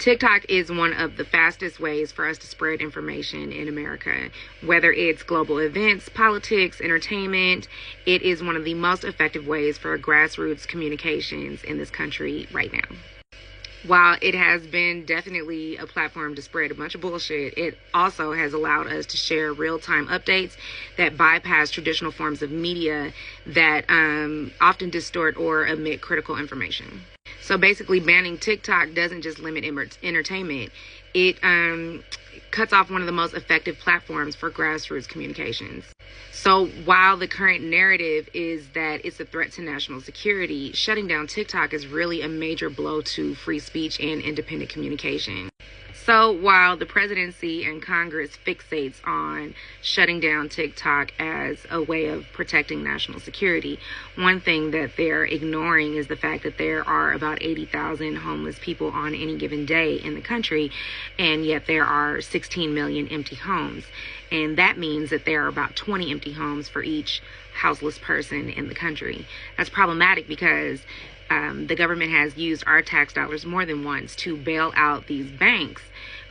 TikTok is one of the fastest ways for us to spread information in America. Whether it's global events, politics, entertainment, it is one of the most effective ways for grassroots communications in this country right now. While it has been definitely a platform to spread a bunch of bullshit, it also has allowed us to share real-time updates that bypass traditional forms of media that often distort or omit critical information. So basically, banning TikTok doesn't just limit entertainment. It cuts off one of the most effective platforms for grassroots communications. So while the current narrative is that it's a threat to national security, shutting down TikTok is really a major blow to free speech and independent communication. So while the presidency and Congress fixates on shutting down TikTok as a way of protecting national security, one thing that they're ignoring is the fact that there are about 80,000 homeless people on any given day in the country, and yet there are 16 million empty homes. And that means that there are about 20 empty homes for each houseless person in the country. That's problematic because the government has used our tax dollars more than once to bail out these banks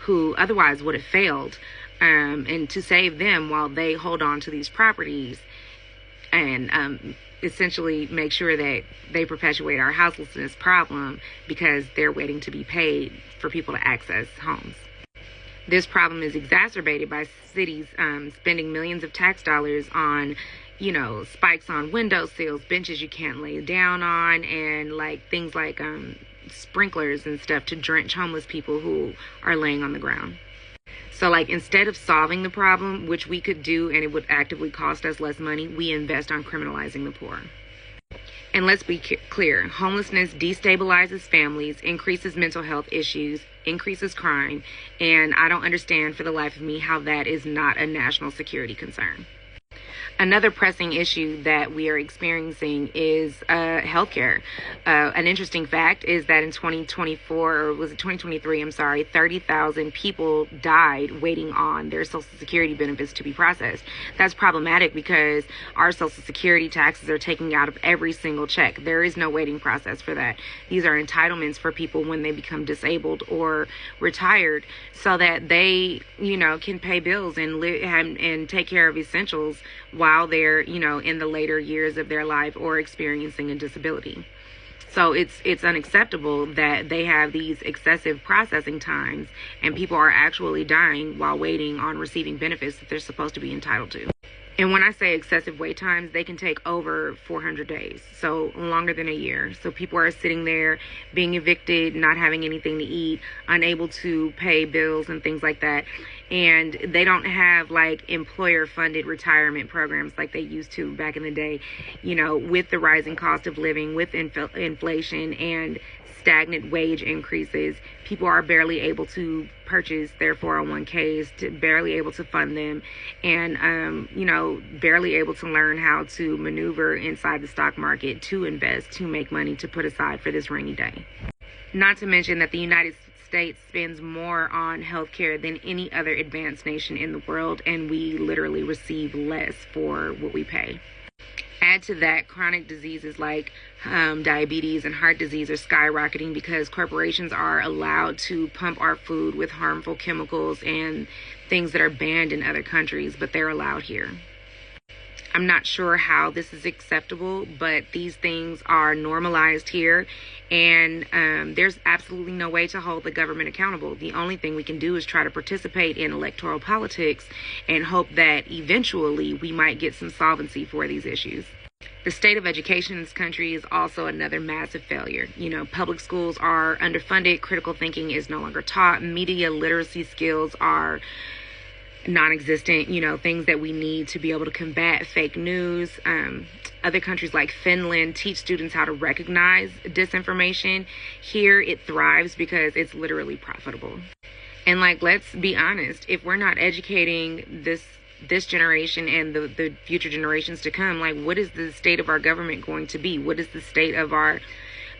who otherwise would have failed, and to save them while they hold on to these properties and essentially make sure that they perpetuate our houselessness problem because they're waiting to be paid for people to access homes. This problem is exacerbated by cities spending millions of tax dollars on spikes on windowsills, benches you can't lay down on, and things like sprinklers and stuff to drench homeless people who are laying on the ground. So instead of solving the problem, which we could do and it would actively cost us less money, we invest on criminalizing the poor. And let's be clear, homelessness destabilizes families, increases mental health issues, increases crime, and I don't understand for the life of me how that is not a national security concern. Another pressing issue that we are experiencing is healthcare. An interesting fact is that in 2024, or was it 2023, 30,000 people died waiting on their Social Security benefits to be processed. That's problematic because our Social Security taxes are taken out of every single check. There is no waiting process for that. These are entitlements for people when they become disabled or retired so that they, can pay bills and live and take care of essentials while they're, in the later years of their life or experiencing a disability. So it's unacceptable that they have these excessive processing times and people are actually dying while waiting on receiving benefits that they're supposed to be entitled to. And when I say excessive wait times, they can take over 400 days, so longer than a year. So people are sitting there being evicted, not having anything to eat, unable to pay bills and things like that. And they don't have employer-funded retirement programs like they used to back in the day, with the rising cost of living, with inflation and stagnant wage increases. People are barely able to purchase their 401ks, barely able to fund them, and barely able to learn how to maneuver inside the stock market to invest, to make money to put aside for this rainy day. Not to mention that the United States spends more on healthcare than any other advanced nation in the world, and we literally receive less for what we pay. Add to that, chronic diseases like diabetes and heart disease are skyrocketing because corporations are allowed to pump our food with harmful chemicals and things that are banned in other countries, but they're allowed here. I'm not sure how this is acceptable, but these things are normalized here, and there's absolutely no way to hold the government accountable. The only thing we can do is try to participate in electoral politics and hope that eventually we might get some solvency for these issues. The state of education in this country is also another massive failure. Public schools are underfunded, critical thinking is no longer taught, media literacy skills are non-existent, things that we need to be able to combat fake news. Other countries like Finland teach students how to recognize disinformation. Here it thrives because it's literally profitable. And let's be honest, if we're not educating this generation and the future generations to come, what is the state of our government going to be? What is the state of our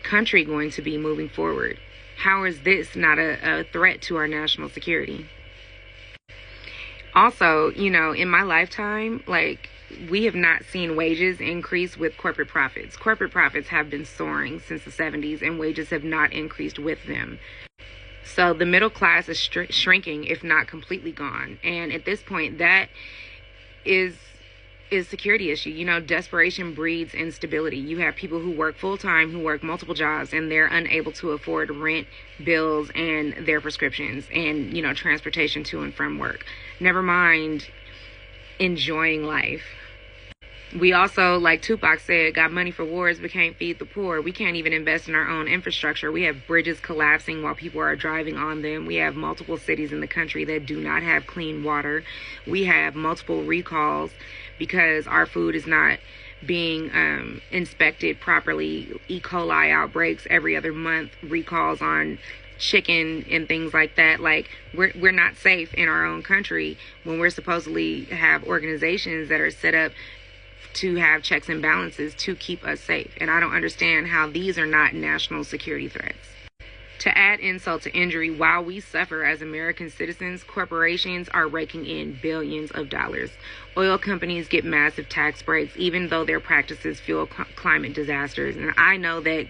country going to be moving forward? How is this not a threat to our national security? Also, in my lifetime, we have not seen wages increase with corporate profits. Corporate profits have been soaring since the 70s, and wages have not increased with them. So the middle class is shrinking, if not completely gone. And at this point, that is security issue. You know, desperation breeds instability. You have people who work full time, who work multiple jobs, and they're unable to afford rent, bills, and their prescriptions, and, you know, transportation to and from work. Never mind enjoying life. We also, like Tupac said, got money for wars but can't feed the poor. We can't even invest in our own infrastructure. We have bridges collapsing while people are driving on them. We have multiple cities in the country that do not have clean water. We have multiple recalls because our food is not being inspected properly. E. coli outbreaks every other month, recalls on chicken and things like that. Like, we're not safe in our own country when we're supposedly have organizations that are set up to have checks and balances to keep us safe. And I don't understand how these are not national security threats. To add insult to injury, while we suffer as American citizens, corporations are raking in billions of dollars. Oil companies get massive tax breaks, even though their practices fuel climate disasters. And I know that,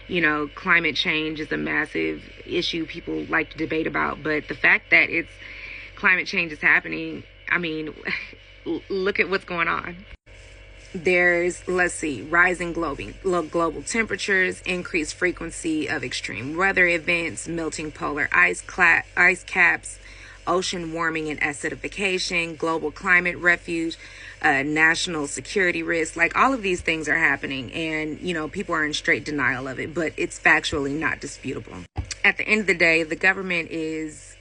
you know, climate change is a massive issue people like to debate about, but the fact that climate change is happening, I mean, look at what's going on. There's, let's see, rising global temperatures, increased frequency of extreme weather events, melting polar ice caps, ocean warming and acidification, global climate refuge, national security risks. Like, all of these things are happening, and, you know, people are in straight denial of it, but it's factually not disputable. At the end of the day, the government is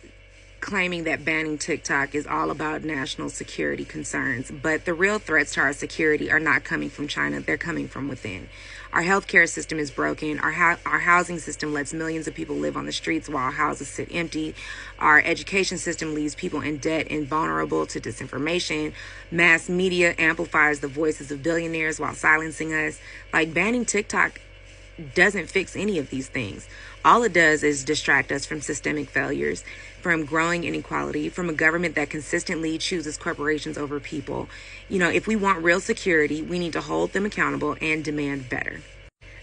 claiming that banning TikTok is all about national security concerns, but the real threats to our security are not coming from China, they're coming from within. Our healthcare system is broken. Our housing system lets millions of people live on the streets while houses sit empty. Our education system leaves people in debt and vulnerable to disinformation. Mass media amplifies the voices of billionaires while silencing us. Like, banning TikTok doesn't fix any of these things. All it does is distract us from systemic failures, from growing inequality, from a government that consistently chooses corporations over people. You know, if we want real security, we need to hold them accountable and demand better.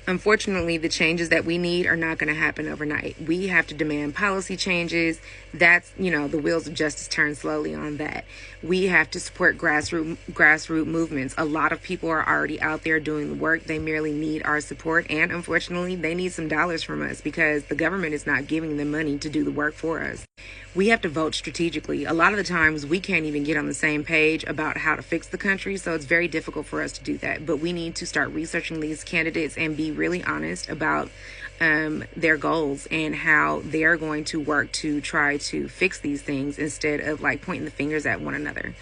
Unfortunately, the changes that we need are not going to happen overnight. We have to demand policy changes. That's, you know, the wheels of justice turn slowly on that. We have to support grassroots movements. A lot of people are already out there doing the work. They merely need our support. And unfortunately, they need some dollars from us because the government is not giving them money to do the work for us. We have to vote strategically. A lot of the times we can't even get on the same page about how to fix the country, so it's very difficult for us to do that. But we need to start researching these candidates and be really honest about their goals and how they're going to work to try to fix these things instead of like pointing the fingers at one another.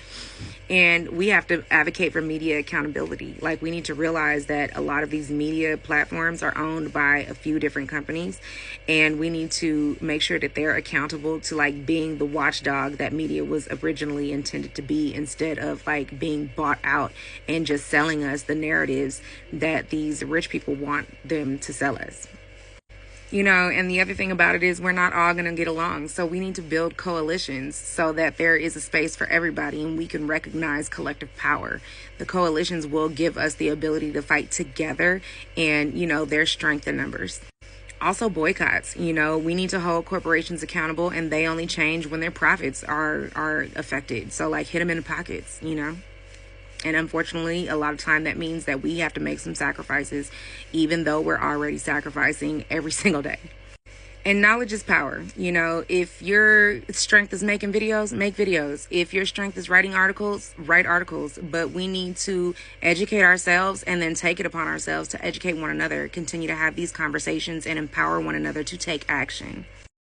And we have to advocate for media accountability. Like, we need to realize that a lot of these media platforms are owned by a few different companies, and we need to make sure that they're accountable to like being the watchdog that media was originally intended to be, instead of like being bought out and just selling us the narratives that these rich people want them to sell us. You know, and the other thing about it is we're not all going to get along. So we need to build coalitions so that there is a space for everybody and we can recognize collective power. The coalitions will give us the ability to fight together, and, you know, there's strength in numbers. Also, boycotts. You know, we need to hold corporations accountable, and they only change when their profits are affected. So, like, hit them in the pockets, you know. And unfortunately, a lot of time that means that we have to make some sacrifices, even though we're already sacrificing every single day. And knowledge is power. You know, if your strength is making videos, make videos. If your strength is writing articles, write articles. But we need to educate ourselves and then take it upon ourselves to educate one another, continue to have these conversations and empower one another to take action.